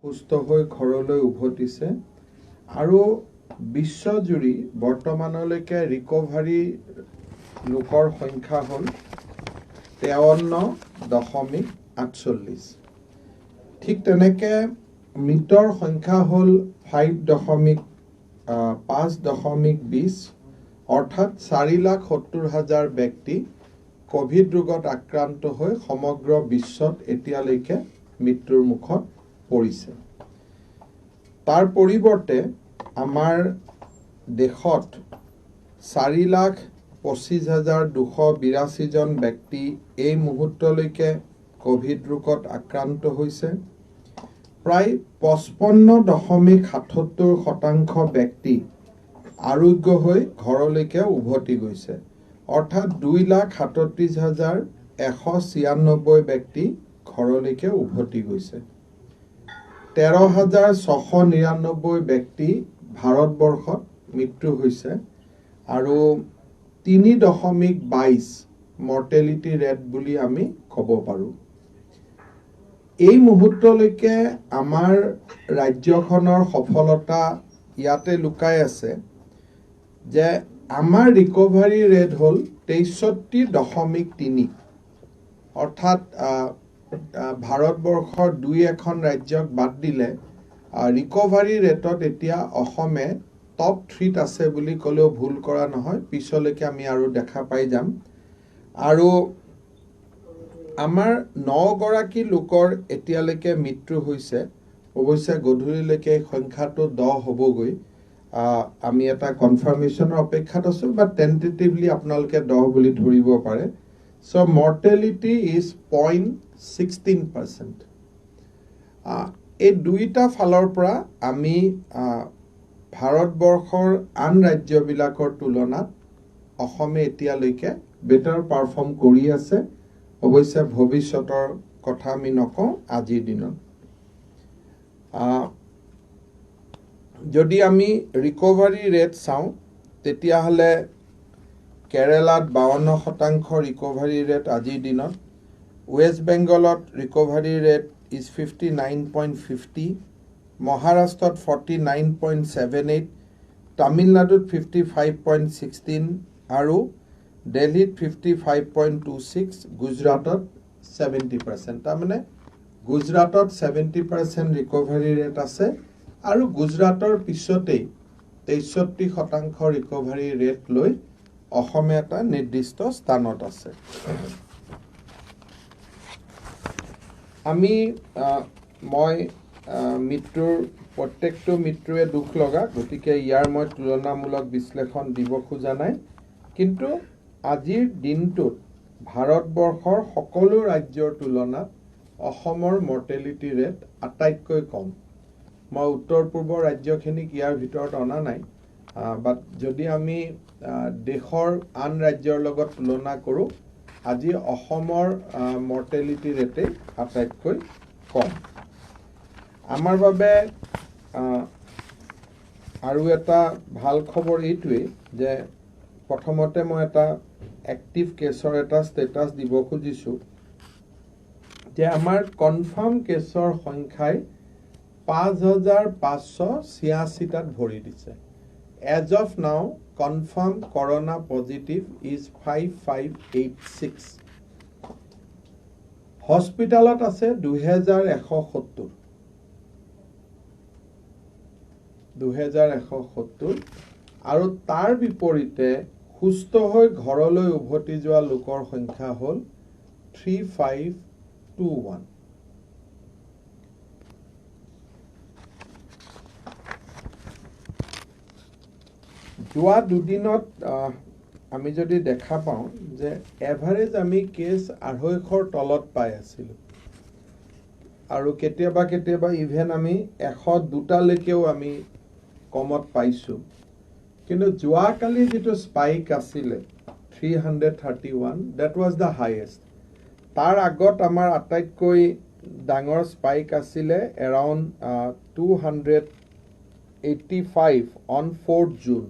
সুস্থ হৈ ঘৰলৈ উভতিছে আৰু বিশ্বজুৰি বৰ্তমানলৈকে ৰিকভাৰী লোকৰ সংখ্যা হ'ল 53.48। ঠিক তেনেকৈ মৃতৰ সংখ্যা হ'ল 5.20 অৰ্থাৎ 4,70,000 ব্যক্তি কোভিড ৰোগত আক্ৰান্ত হৈ সমগ্ৰ বিশ্বত এতিয়ালৈকে মৃত্যুৰ মুখত পৰিছে। তাৰ পৰিৱৰ্তে আমাৰ দেশত 4,25,282 জন ব্যক্তি এই মুহূৰ্তলৈকে কোভিড ৰোগত আক্ৰান্ত হৈছে। প্ৰায় 55.77% ব্যক্তি আৰোগ্য হৈ ঘৰলৈকে উভতি গৈছে, অৰ্থাৎ 2,37,196 ব্যক্তি ঘৰলৈকে উভতি গৈছে। 13,699 ব্যক্তি ভাৰতবৰ্ষত মৃত্যু হৈছে আৰু 3.22 মৰ্টেলিটি ৰেট বুলি আমি ক'ব পাৰোঁ। এই মুহূৰ্তলৈকে আমাৰ ৰাজ্যখনৰ সফলতা ইয়াতে লুকাই আছে যে আমাৰ ৰিকভাৰী ৰেট হ'ল 63.3, অৰ্থাৎ ভাৰতবৰ্ষৰ 2-1 ৰাজ্যক বাদ দিলে ৰিকভাৰী ৰেটত এতিয়া অসমে টপ 3ত আছে বুলি ক'লেও ভুল কৰা নহয়। পিছলৈকে আমি আৰু দেখা পাই যাম। আৰু আমাৰ 9 গৰাকী লোকৰ এতিয়ালৈকে মৃত্যু হৈছে। অৱশ্যে গধূলিলৈকে সংখ্যাটো 10 হ'বগৈ। আমি এটা কনফাৰ্মেশ্যনৰ অপেক্ষাত আছোঁ, বাট টেণ্টেটিভলি আপোনালোকে 10 বুলি ধৰিব পাৰে। চ' মৰ্টেলিটি ইজ 0.16%। এই দুইটা ফালৰ পৰা আমি ভাৰতবৰ্ষৰ আন ৰাজ্যবিলাকৰ তুলনাত অসমে এতিয়ালৈকে বেটাৰ পাৰফৰ্ম কৰি আছে। অৱশ্যে ভৱিষ্যতৰ কথা আমি নকওঁ আজিৰ দিনত। যদি আমি ৰিকভাৰী ৰেট চাওঁ তেতিয়াহ'লে কেৰেলাত 52% ৰিকভাৰী ৰেট আজিৰ দিনত। ৱেষ্ট বেংগলত ৰিকভাৰী ৰেট ইজ 59.50, মহাৰাষ্ট্ৰত 49.78, তামিলনাডুত 55.16 আৰু দিল্লীত 55.26, গুজৰাটত 70%। তাৰমানে গুজৰাটত 70% ৰিকভাৰী ৰেট আছে আৰু গুজৰাটৰ পিছতেই 63% ৰিকভাৰী ৰেট লৈ অসমে এটা নিৰ্দিষ্ট স্থানত আছে। মই প্ৰত্যেকটো মৃত্যুৱে দুখ লগা, গতিকে ইয়াৰ মই তুলনামূলক বিশ্লেষণ দিব খোজা নাই। কিন্তু আজিৰ দিনটোত ভাৰতবৰ্ষৰ সকলো ৰাজ্যৰ তুলনাত অসমৰ মৰ্টেলিটি ৰেট আটাইতকৈ কম। মই উত্তৰ পূৰ্বৰ ৰাজ্যখিনিক ইয়াৰ ভিতৰত অনা নাই, বাট যদি আমি দেশৰ আন ৰাজ্যৰ লগত তুলনা কৰোঁ, আজি অসমৰ মৰ্টেলিটি ৰেটেই আটাইতকৈ কম। আমাৰ বাবে আৰু এটা ভাল খবৰ এইটোৱেই যে প্ৰথমতে মই এটা এক্টিভ কেছৰ এটা ষ্টেটাছ দিব খুজিছোঁ যে আমাৰ কনফাৰ্ম কেছৰ সংখ্যাই 5,586টাত ভৰি দিছে। এজ অফ নাও কনফাৰ্ম কৰোনা পজিটিভ ইজ 5586। হস্পিটেলত আছে 2,170 আৰু তাৰ বিপৰীতে সুস্থ হৈ ঘৰলৈ উভতি যোৱা লোকৰ সংখ্যা হ'ল 3521। যোৱা দুদিনত আমি যদি দেখা পাওঁ যে এভাৰেজ আমি কেছ 250ৰ তলত পাই আছিলোঁ আৰু কেতিয়াবা ইভেন আমি 102টালৈকেও আমি কমত পাইছোঁ। কিন্তু যোৱাকালি যিটো স্পাইক আছিলে 331, ডেট ৱাজ দ্য হাইয়েষ্ট। তাৰ আগত আমাৰ আটাইতকৈ ডাঙৰ স্পাইক আছিলে around 285 on 4th June।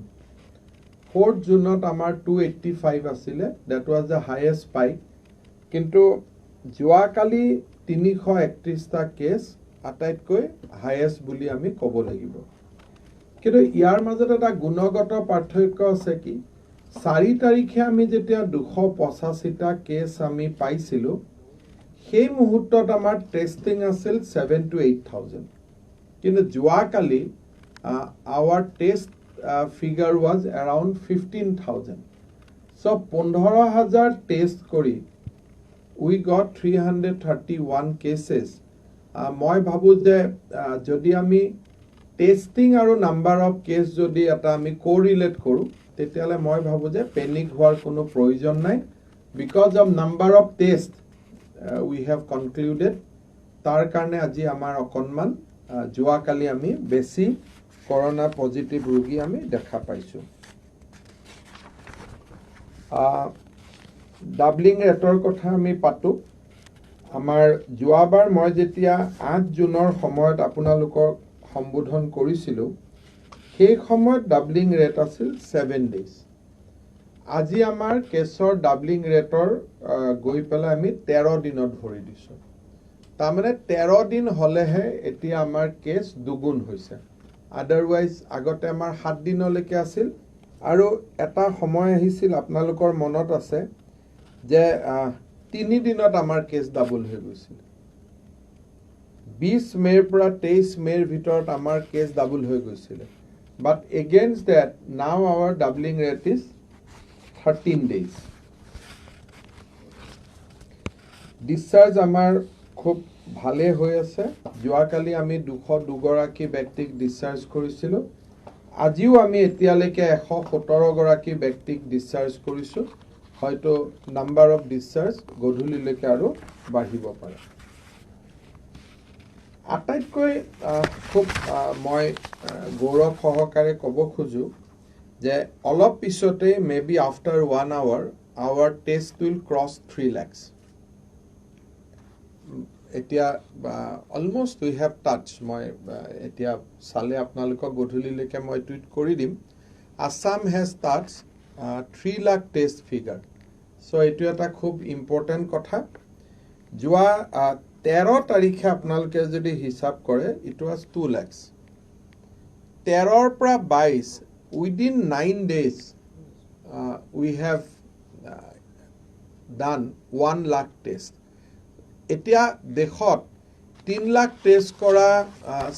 4th Juneত আমাৰ 285 আছিলে, that was the highest spike. কিন্তু যোৱাকালি 331টা কেছ আটাইতকৈ হাইয়েষ্ট বুলি আমি ক'ব লাগিব কিন্তু ইয়াৰ মাজত এটা গুণগত পাৰ্থক্য আছে কি 4 তাৰিখে আমি যেতিয়া 285টা কেছ আমি পাইছিলোঁ সেই মুহূৰ্তত আমাৰ টেষ্টিং আছিল 7 to 8,000 কিন্তু যোৱাকালি our test figure was around 15,000 so 15,000 test kori we got 331 cases মই ভাবো যে যদি আমি টেষ্টিং আৰু নাম্বাৰ অফ কেছ যদি এটা আমি কোৰিলেট কৰো তেতিয়ালে মই ভাবো যে পেনিক হোৱাৰ কোনো প্ৰয়োজন নাই because of number of test we have concluded তাৰ কাৰণে আজি আমাৰ অকনমান যোৱাকালি আমি বেছি কৰোনা পজিটিভ ৰোগী আমি দেখা পাইছো ডাবলিং ৰেটৰ কথা আমি পাতো আমাৰ যোৱাবাৰ মই যেতিয়া 8 জুনৰ সময়ত আপোনালোকক সম্বোধন কৰিছিলো সেই সময়ত ডাবলিং ৰেট আছিল 7 ডেজ আজি আমাৰ কেছৰ ডাবলিং ৰেটৰ গৈ পেলাই আমি 13 দিনত ভৰি দিছো তাৰমানে 13 দিন হলেহে এতিয়া আমাৰ কেছ দুগুণ হৈছে otherwise আগতে আমাৰ 7 দিনলৈকে আছিল আৰু এটা সময় আহিছিল আপোনালোকৰ মনত আছে যে 3 দিনত আমাৰ কেছ ডাবল হৈ গৈছিল 20 মেৰ পৰা 23 মেৰ ভিতৰত আমাৰ কেছ ডাবল হৈ গৈছিল but against that now our doubling rate is 13 days discharge আমাৰ খুব ভালে হৈ আছে যোৱাকালি আমি 202 গৰাকী ব্যক্তিক ডিসচাৰ্জ কৰিছিলো আজিও আমি এতিয়ালৈকে 117 গৰাকী ব্যক্তিক ডিসচাৰ্জ কৰিছো হয়তো নাম্বাৰ অফ ডিসচাৰ্জ গধূলিলৈকে আৰু বাঢ়িব পাৰে আটাইতকৈ খুব মই গৌৰৱ সহকাৰে ক'ব খোজো যে অলপ পিছতে maybe after 1 hour our test will cross 3 lakhs এতিয়া অলমোস্ট উই হ্যাভ টাচ মই এতিয়া সালে আপোনালোকক গধূলিলৈকে মই টুইট কৰি দিম Assam has touch 3 lakh test figure so এটো এটা খুব ইম্পৰ্টেন্ট কথা যোৱা 13 তাৰিখে আপোনালোকে যদি হিসাব কৰে ইট ওয়াজ 2 lakhs 13 পৰা 22 within 9 days we have done 1 lakh test এতিয়া দেখত 3 লাখ টেষ্ট কৰা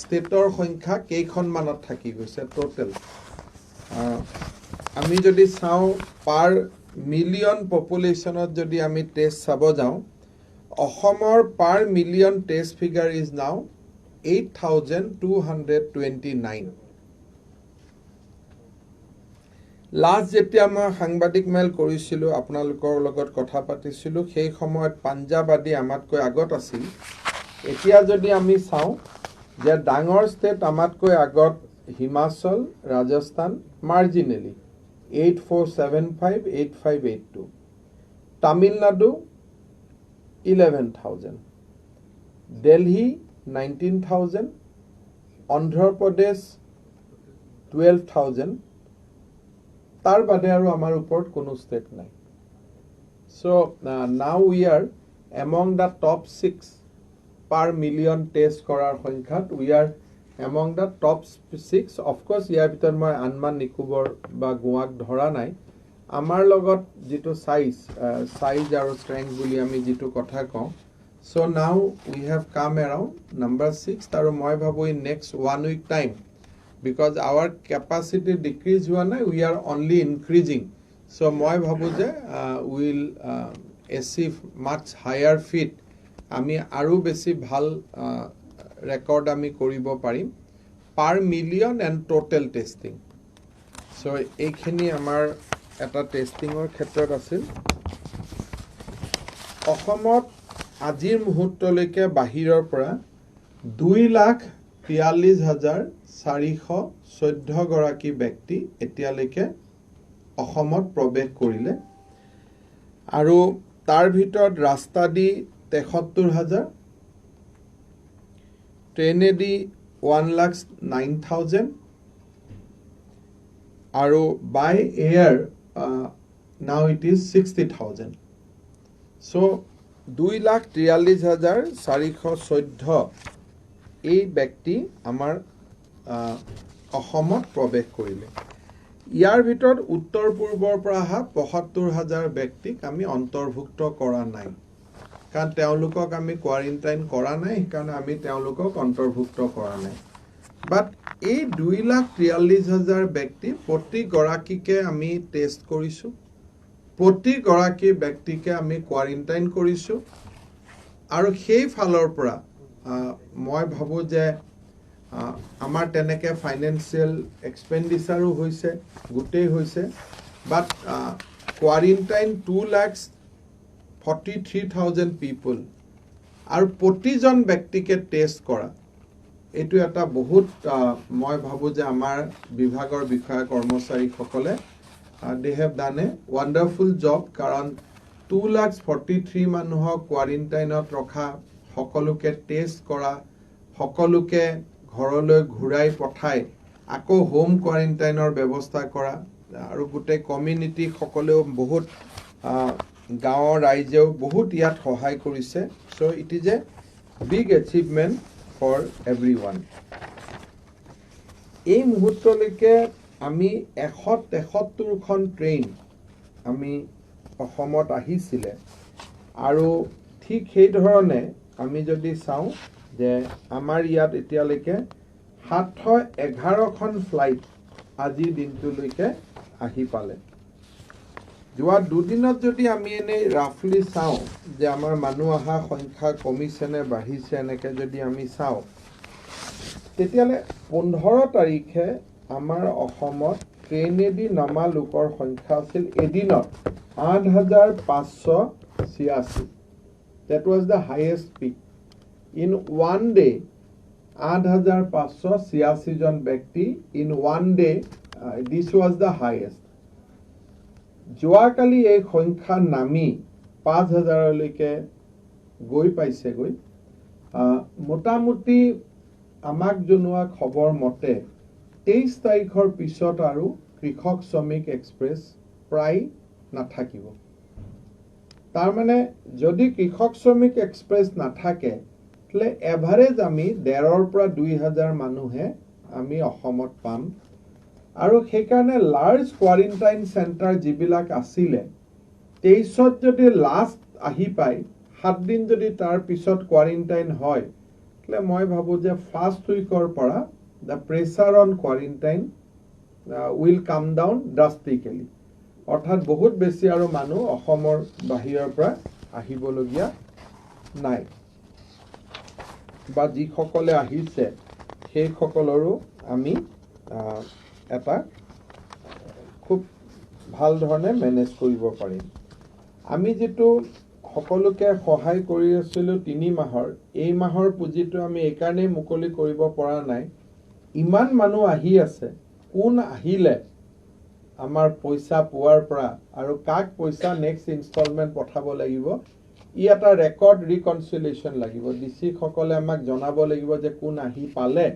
ষ্টেটৰ সংখ্যা কেইখন মানত থাকি গৈছে টোটাল আমি যদি চাও পাৰ মিলিয়ন পপুলেশনত যদি আমি টেষ্ট চাব যাও অসমৰ পাৰ million test figure is now 8229 last যেতিয়া মই সাংবাদিক মেল কৰিছিলো আপোনালোকৰ লগত কথা পাতিছিলো সেই সময়ত পাঞ্জাব আদি আমাতকৈ আগত আছিল এতিয়া যদি আমি চাও যে ডাঙৰ ষ্টেট আমাতকৈ আগত হিমাচল ৰাজস্থান মাৰ্জিনেলি 8475 8582 তামিলনাডু 11000 দিল্লী 19000 অন্ধ্ৰ প্ৰদেশ 12000 তাৰ বাদে আৰু আমাৰ ওপৰত কোনো ষ্টেট নাই so now we are among the top 6 per million test কৰাৰ সংখ্যাত we are among the top 6 of course ইয়াৰ ভিতৰত মই আনমান নিকোবৰ বা গোৱাক ধৰা নাই আমাৰ লগত যেটো সাইজ আৰু স্ট্ৰেংথ বুলি আমি যেটো কথা কওঁ so now we have come অ্যাৰাউন্ড number 6 আৰু মই ভাবো in next 1 week time because our capacity decrease hua nai we are only increasing so moi bhabu je we will achieve much higher feat ami aru beshi bhal record ami koribo parim per million and total testing so ekhini amar eta testing or khetrot asil অসমত আজিৰ মুহূৰ্তলৈকে বাহিৰৰ পৰা 2,43,414 গৰাকী ব্যক্তি এতিয়ালৈকে অসমত প্ৰৱেশ কৰিলে আৰু তাৰ ভিতৰত ৰাস্তা দি 73,000 ট্ৰেনেদি 1,09,000 আৰু by air now it is 60,000 so 2,43,414 এই ব্যক্তি আমাৰ অসমত প্ৰৱেশ কৰিলে ইয়াৰ ভিতৰত উত্তৰ পূৰ্বৰ পৰা অহা ৭৫,০০০ ব্যক্তিক আমি অন্তৰ্ভুক্ত কৰা নাই কাৰণ তেওঁলোকক আমি কোৱাৰেণ্টাইন কৰা নাই সেইকাৰণে আমি তেওঁলোকক অন্তৰ্ভুক্ত কৰা নাই বাট এই 2,43,০০০ ব্যক্তি প্ৰতিগৰাকীকে আমি টেষ্ট কৰিছোঁ প্ৰতিগৰাকী ব্যক্তিকে আমি কোৱাৰেণ্টাইন কৰিছোঁ আৰু সেই ফালৰ পৰা মই ভাবোঁ যে আমাৰ তেনেকৈ ফাইনেন্সিয়েল এক্সপেণ্ডিচাৰো হৈছে গোটেই হৈছে বাট কোৱাৰেণ্টাইন 2,43,000 পিপল আৰু প্ৰতিজন ব্যক্তিকে টেষ্ট কৰা এইটো এটা বহুত মই ভাবোঁ যে আমাৰ বিভাগৰ বিষয়া কৰ্মচাৰীসকলে they have done a wonderful job কাৰণ 2,43,000 মানুহক কোৱাৰেণ্টাইনত ৰখা সকলোকে টেষ্ট কৰা সকলোকে ঘৰলৈ ঘূৰাই পঠাই আকৌ হোম কোৱাৰেণ্টাইনৰ ব্যৱস্থা কৰা আৰু গোটেই কমিউনিটি সকলেও বহুত গাঁৱৰ ৰাইজেও বহুত ইয়াত সহায় কৰিছে so it is a big achievement for everyone এই মুহূৰ্তলৈকে আমি 173খন ট্ৰেইন আমি অসমত আহিছিলে আৰু ঠিক সেই ধৰণে আমি যদি চাওঁ যে আমাৰ ইয়াত এতিয়ালৈকে 711খন ফ্লাইট আজি দিনটোলৈকে আহি পালে যোৱা দুদিনত যদি আমি এনে ৰাফলি চাওঁ যে আমাৰ মানুহ অহা সংখ্যা কমিছে নে বাঢ়িছে এনেকৈ যদি আমি চাওঁ তেতিয়ালে 15 তাৰিখে আমাৰ অসমত ট্ৰেইনেদি নমা লোকৰ সংখ্যা আছিল এদিনত 8,586 that was the highest peak in one day 8,586 জন ব্যক্তি in one day this was the highest যোৱাকালি এই সংখ্যা নামি 5,000 লৈকে গৈ পাইছে গৈ মোটামুটি আমাক জনোৱা খবৰ মতে 23 তাৰিখৰ পিছত আৰু কৃষক শ্ৰমিক এক্সপ্ৰেছ প্ৰায় নাথাকিব তাৰ মানে যদি কৃষক শ্ৰমিক এক্সপ্ৰেছ নাথাকে তাহলে এভাৰেজ আমি 1,500 পৰা 2,000 মানুহে আমি অসমত পাম আৰু সেইকাৰণে লাৰ্জ কোৱাৰেণ্টাইন চেণ্টাৰ যিবিলাক আছিলে 23ত যদি লাষ্ট আহি পায় 7 দিন যদি তাৰ পিছত কোৱাৰেণ্টাইন হয় তাহলে মই ভাবোঁ যে ফাৰ্ষ্ট উইকৰ পৰা the pressure on quarantine will come down drastically অৰ্থাৎ বহুত বেছি আৰু মানুহ অসমৰ বাহিৰৰ পৰা আহিবলগীয়া নাই বা যিসকলে আহিছে সেই সকলৰো আমি এটা খুব ভাল ধৰণে মেনেজ কৰিব পাৰিম আমি যেটো সকলোকে সহায় কৰি আছিলোঁ 3 মাহৰ এই মাহৰ পুঁজিটো আমি এইকাৰণে মুকলি কৰিব পৰা নাই ইমান মানুহ আহি আছে কোন আহিলে আমাৰ পইচা পোৱাৰ পৰা আৰু কাক পইচা নেক্সট ইনষ্টলমেন্ট পঠাব লাগিব ই এটা ৰেকৰ্ড ৰিকনসিলিয়েশ্যন লাগিব ডিসি সকলে আমাক জনাব লাগিব যে কোন আহি পালে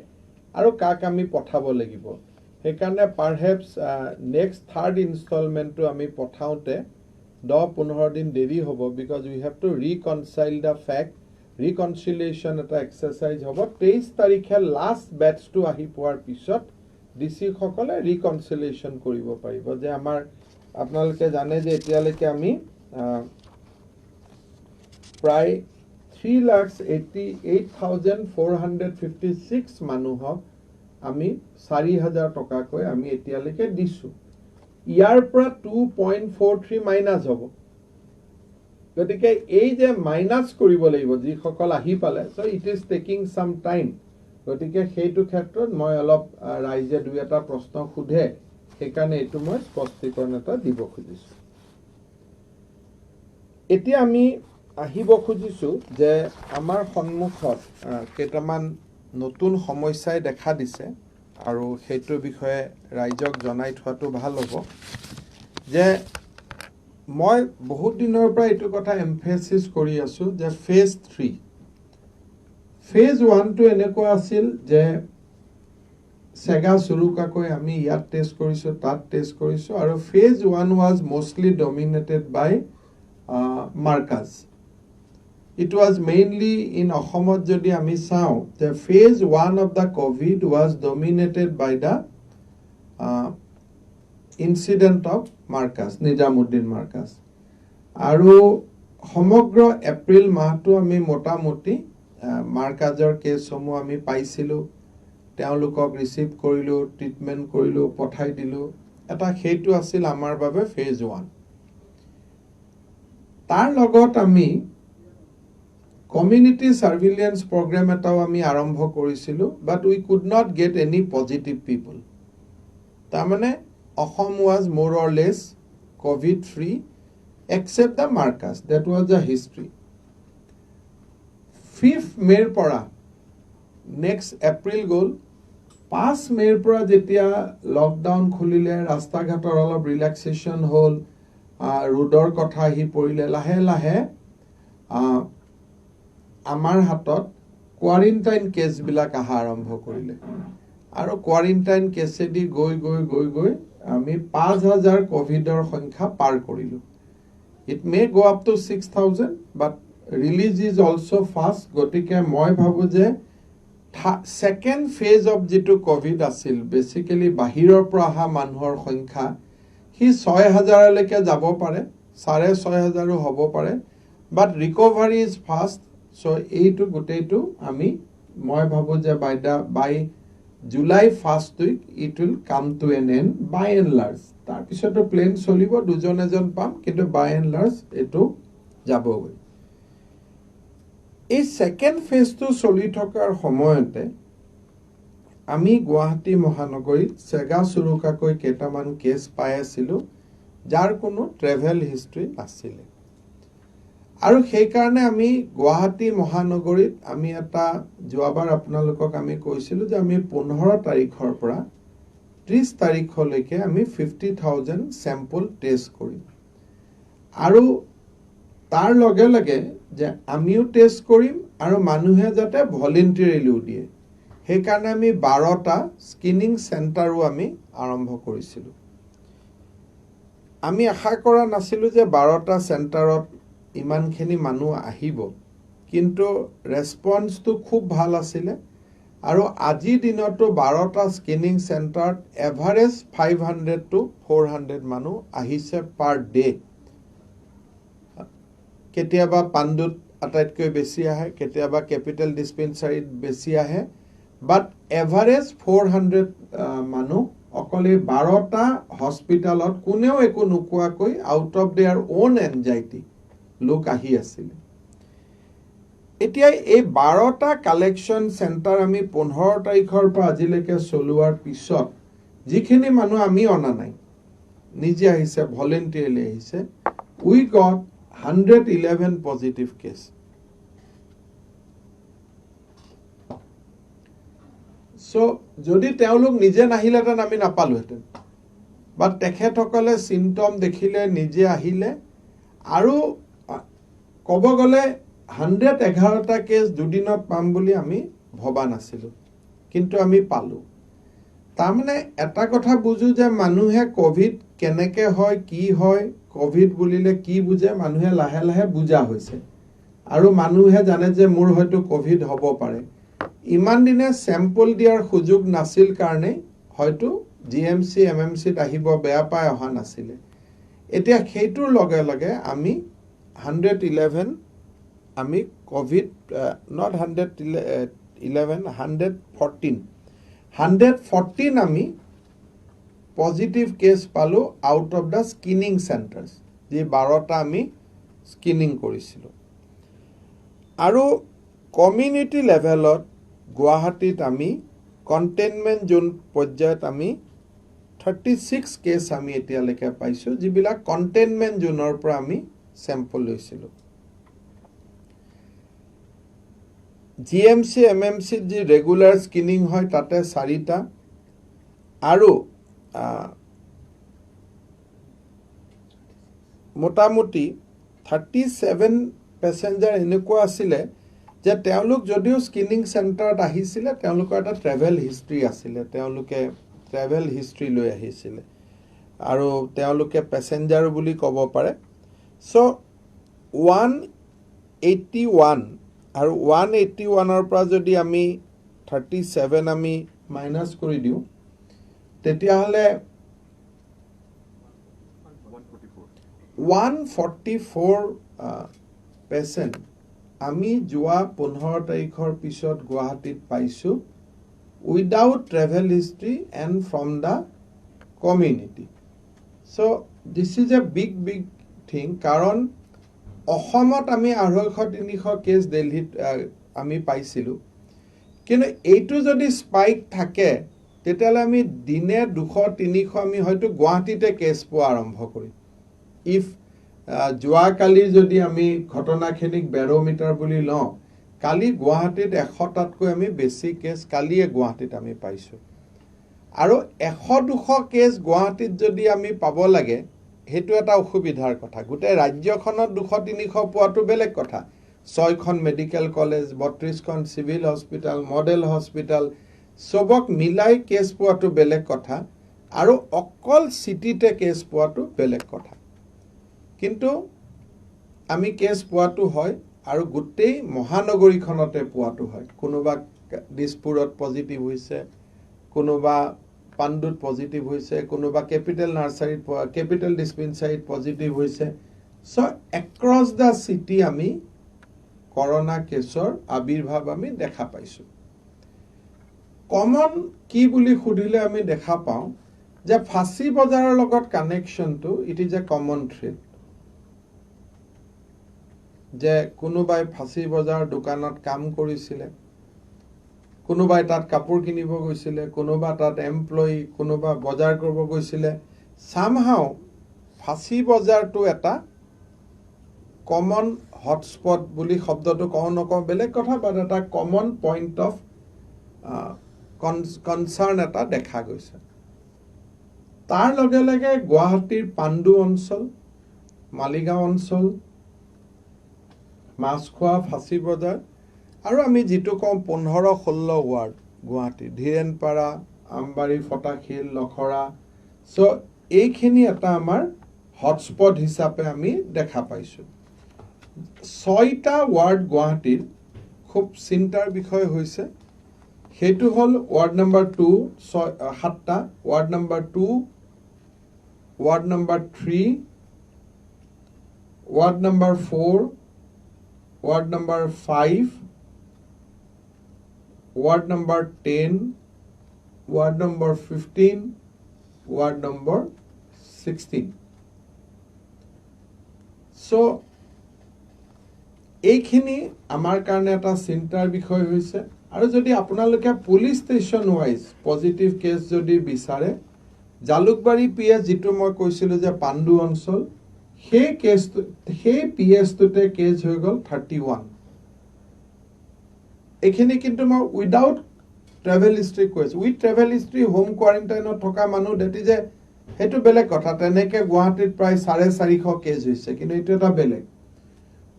আৰু কাক আমি পঠাব লাগিব সেইকাৰণে পাৰহেপস নেক্সট থাৰ্ড ইনষ্টলমেন্টটো আমি পঠাওতে 10-15 দিন দেৰি হ'ব because we have to reconcile the fact reconciliation এটা এক্সাৰসাইজ হ'ব 23 তাৰিখে লাষ্ট বেটছটো আহি পোৱাৰ পিছত ডিসি সকলে ৰিকনসিলিয়েশ্যন কৰিব পাৰিব যে আমাৰ আপোনালোকে জানে যে এতিয়ালৈকে আমি প্ৰায় 3,88,456 মানুহক আমি 4,000 টকাকৈ আমি এতিয়ালৈকে দিছো ইয়াৰ পৰা 2.43 মাইনাস হ'ব গতিকে এই যে মাইনাস কৰিব লাগিব যি সকল আহি পালে so it is taking some time গতিকে সেইটো ক্ষেত্ৰত মই অলপ ৰাইজে দুই এটা প্ৰশ্ন খুধে সেইকাৰণে এটো মই স্পষ্টীকৰণ এটা দিব খুজিছো এতিয়া আমি আহিব খুজিছো যে আমাৰ সন্মুখত কেইটামান নতুন সমস্যাই দেখা দিছে আৰু সেইটো বিষয়ে ৰাইজক জনাই থোৱাটো ভাল হ'ব যে মই বহুত দিনৰ পৰা এটো কথা এমফেসিস কৰি আছো যে ফেজ 3 ফেজ 1 টো এনেকুৱা আছিল যে সেগা সুৰুকাকৈ আমি ইয়াত টেষ্ট কৰিছো তাত টেষ্ট কৰিছো আৰু phase 1 was mostly dominated by Markaz It was mainly in Ahomot jodi ami sao. The phase 1 of the COVID was dominated by the incident of Marcus, Nijamuddin Marcus. Aru সমগ্ৰ এপ্ৰিল মাহটো আমি মোটামুটি মাৰ্কাজৰ কেছসমূহ আমি পাইছিলোঁ, তেওঁলোকক ৰিচিভ কৰিলোঁ, ট্ৰিটমেণ্ট কৰিলোঁ, পঠাই দিলোঁ। এটা সেইটো আছিল আমাৰ বাবে ফেজ 1। তাৰ লগত আমি কমিউনিটি সাৰ্ভিলেন্স প্ৰগ্ৰাম এটাও আমি আৰম্ভ কৰিছিলোঁ, but we could not get any positive people. তাৰমানে Assam was more or less covid free except the Marcus. That was the history. 5th May পৰা next April গ'ল। 5 May পৰা যেতিয়া লকডাউন খুলিলে, ৰাস্তা ঘাটৰ অলপ ৰিলেক্সেশ্যন হ'ল, ৰোডৰ কথা আহি পৰিলে, লাহে লাহে আমাৰ হাতত কোৱাৰেণ্টাইন কেছবিলাক অহা আৰম্ভ কৰিলে। আৰু কোৱাৰেণ্টাইন কেছেদি গৈ গৈ গৈ গৈ আমি 5,000 কোভিডৰ সংখ্যা পাৰ কৰিলোঁ। It may go up to 6,000, but release is also fast. গতিকে মই ভাবো যে second phase of যেটো কোভিড আছিল, বেসিক্যালি বাহিৰৰ পৰা অহা মানুহৰ সংখ্যা হি 6,000 লৈকে যাব পাৰে, 6,500 হ'ব পাৰে, but recovery is fast. So এইটো গোটেইটো মই ভাবো যে by July 1st week it will come to an end by and large. তাৰ পিছতো প্লেন চলিব, দুজন এজন পাম, কিন্তু বাই এণ্ড লাৰ্জ এইটো যাবগৈ। এই সেকেন্ড ফেজটো চলি থকাৰ সময়তে আমি গুৱাহাটী মহানগৰীত চেগা চুৰুকাকৈ কেইটামান কেছ পাই আছিলোঁ, যাৰ কোনো ট্ৰেভেল হিষ্ট্ৰী নাছিলে। আৰু সেইকাৰণে আমি গুৱাহাটী মহানগৰীত আমি এটা যোৱাবাৰ আপোনালোকক আমি কৈছিলোঁ যে আমি 15 তাৰিখৰ পৰা 30 তাৰিখলৈকে আমি 50,000 চেম্পল টেষ্ট কৰিম। আৰু তাৰ লগে লগে যে আমিও টেষ্ট কৰিম আৰু মানুহে যাতে ভলেণ্টাৰিলিও দিয়ে, সেইকাৰণে আমি 12টা স্ক্ৰিনিং চেণ্টাৰো আমি আৰম্ভ কৰিছিলোঁ। আমি আশা কৰা নাছিলোঁ যে 12টা চেণ্টাৰত ইমানখিনি মানুহ আহিব, কিন্তু ৰেছপন্সটো খুব ভাল আছিলে। আৰু আজিৰ দিনতো 12টা স্ক্ৰিনিং চেণ্টাৰত এভাৰেজ 500 to 400 মানুহ আহিছে পাৰ ডে। কেতিয়াবা পাণ্ডুত আটাইতকৈ বেছি আহে, কেতিয়াবা কেপিটেল ডিছপেন্সাৰীত বেছি আহে, বাট এভাৰেজ 400 মানুহ অকল এই 12টা হস্পিটালত কোনেও একো নোকোৱাকৈ out of their own anxiety লোক আহি আছিলে। এতিয়া এই 12টা কালেকশ্যন চেণ্টাৰ আমি 15 তাৰিখৰ পৰা আজিলৈকে চলোৱাৰ পিছত যিখিনি মানুহ আমি অনা নাই, নিজে আহিছে, ভলেণ্টাৰিলি আহিছে, we got 111 positive case. So যদি তেওঁলোক নিজে নাহিলেহেঁতেন আমি নাপালোহেঁতেন, বাট তেখেতসকলে চিমটম দেখিলে, নিজে আহিলে। আৰু ক'ব গ'লে 111টা কেছ দুদিনত পাম বুলি আমি ভবা নাছিলোঁ, কিন্তু আমি পালোঁ। তাৰমানে এটা কথা বুজো যে মানুহে কোভিড কেনেকৈ হয়, কি হয়, কোভিড বুলিলে কি বুজে, মানুহে লাহে লাহে বুজা হৈছে। আৰু মানুহে জানে যে মোৰ হয়তো কোভিড হ'ব পাৰে। ইমান দিনে চেম্পল দিয়াৰ সুযোগ নাছিল কাৰণে হয়তো GMC MMCত আহিব বেয়া পাই অহা নাছিলে। এতিয়া সেইটোৰ লগে লগে আমি 111 আমি কোভিড নট 111 114 আমি পজিটিভ কেছ পালোঁ out of the screening centres, যি 12টা আমি স্ক্ৰিনিং কৰিছিলোঁ। আৰু কমিউনিটি লেভেলত গুৱাহাটীত আমি কণ্টেইনমেণ্ট জোন পৰ্যায়ত আমি 36 কেছ আমি এতিয়ালৈকে পাইছোঁ, যিবিলাক কণ্টেইনমেণ্ট জোনৰ পৰা আমি চেম্পল লৈছিলোঁ। GMC MMCত যি ৰেগুলাৰ স্ক্ৰিনিং হয় তাতে 4টা, আৰু মোটামুটি 37 পেচেঞ্জাৰ এনেকুৱা আছিলে যে তেওঁলোক যদিও স্ক্ৰিনিং চেণ্টাৰত আহিছিলে, তেওঁলোকৰ এটা ট্ৰেভেল হিষ্ট্ৰী আছিলে, তেওঁলোকে ট্ৰেভেল হিষ্ট্ৰী লৈ আহিছিলে, আৰু তেওঁলোকে পেচেঞ্জাৰ বুলি ক'ব পাৰে। চ' 181 আৰু 181ৰ পৰা যদি আমি 37 আমি মাইনাছ কৰি দিওঁ তেতিয়াহ'লে 144 পেচেণ্ট আমি যোৱা 15 তাৰিখৰ পিছত গুৱাহাটীত পাইছোঁ without travel history and from the community so this is a big thing কাৰণ অসমত আমি 250-300 কেছ দিল্লীত আমি পাইছিলোঁ কিন্তু এইটো যদি স্পাইক থাকে তেতিয়াহ'লে আমি দিনে 200-300 আমি হয়তো গুৱাহাটীতে কেছ পোৱা আৰম্ভ কৰিম ইফ যোৱাকালি যদি আমি ঘটনাখিনিক বেৰোমিটাৰ বুলি লওঁ কালি গুৱাহাটীত 100টাতকৈ আমি বেছি কেছ কালিয়ে গুৱাহাটীত আমি পাইছোঁ আৰু 100-200 কেছ গুৱাহাটীত যদি আমি পাব লাগে সেইটো এটা অসুবিধাৰ কথা গোটেই ৰাজ্যখনত 200-300 পোৱাটো বেলেগ কথা 6খন মেডিকেল কলেজ 32খন চিভিল হস্পিটাল মডেল হস্পিটাল সবক মিলাই কেছ পোৱাটো বেলেগ কথা আৰু অকল সিটিতে কেছ পোৱাটো বেলেগ কথা কিন্তু আমি কেছ পোৱাটো হয় আৰু গোটেই মহানগৰীখনতে পোৱাটো হয় কোনোবা দিছপুৰত পজিটিভ হৈছে কোনোবা পাণ্ডুত পজিটিভ হৈছে কোনোবা ক্যাপিটাল নাৰ্সাৰীত ক্যাপিটাল ডিসপেন্সাৰীত পজিটিভ হৈছে সো এক্ৰছ দা সিটি আমি কৰোনা কেছৰ আবিৰ্ভাৱ আমি দেখা পাইছো কমন কি বুলি খুদিলে আমি দেখা পাওঁ যে ফাঁসী বজাৰৰ লগত কানেকশনটো it is a common thread যে কোনোবাই ফাঁসী বজাৰ দোকানত কাম কৰিছিলে কোনোবাই তাত কাপোৰ কিনিব গৈছিলে কোনোবা তাত এমপ্লয়ি কোনোবা বজাৰ কৰিব গৈছিলে সামহাও ফাঁসী বজাৰটো এটা কমন হটস্পট বুলি শব্দটো কওঁ নকওঁ বেলেগ কথা বাট এটা কমন পইণ্ট অফ কনসাৰ্ন এটা দেখা গৈছে তাৰ লগে লগে গুৱাহাটীৰ পাণ্ডু অঞ্চল মালিগাঁও অঞ্চল মাছখোৱা ফাঁসী বজাৰ আৰু আমি যেটো কম 15-16 ওয়াৰ্ড গুৱাহাটী ধীৰেনপাৰা আমবাৰী ফটাখিল লখৰা সো এইখিনি এটা আমাৰ হটস্পট হিচাপে আমি দেখা পাইছো 6টা ওয়াৰ্ড গুৱাহাটীৰ খুব চিন্তাৰ বিষয় হৈছে হেতু হল ওয়ার্ড নাম্বার 2 7টা ward number 2 ward number 3 ward number 4 ward number 5 ward number 10 ward number 15 ward number 16 so এইখিনি আমাৰ কাৰণে এটা চিন্তাৰ বিষয় হৈছে আৰু যদি আপোনালোকে police station wise positive case যদি বিচাৰে জালুকবাৰী পিএছ যেটো মই কৈছিলো যে পাণ্ডু অঞ্চল সেই কেছ সেই পিএছ টোতে কেছ হৈ গল 31 এখিনি কিন্তু মই উইদাউট ট্ৰেভেল হিষ্ট্ৰি কৈছো উইথ ট্ৰেভেল হিষ্ট্ৰি হোম কোৱাৰেণ্টাইনত থকা মানুহ দেটি যে হেতু বেলেগ কথা তেনেকে গুৱাহাটীত প্ৰায় 450 কেছ হৈছে কিন্তু এটো এটা বেলেগ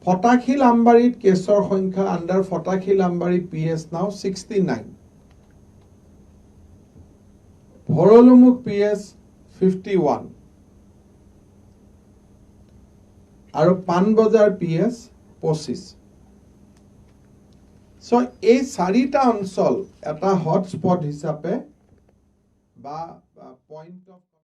ফটাখিল আমবাৰীত কেছৰ সংখ্যা আন্ডাৰ ফটাখিল আমবাৰী পিএছ নাও 69 ভৰলুমুখ পিএছ 51 আৰু পানবজাৰ পিএছ 25 সো এই 4টা অঞ্চল এটা হটস্পট হিচাপে বা পইণ্ট অফ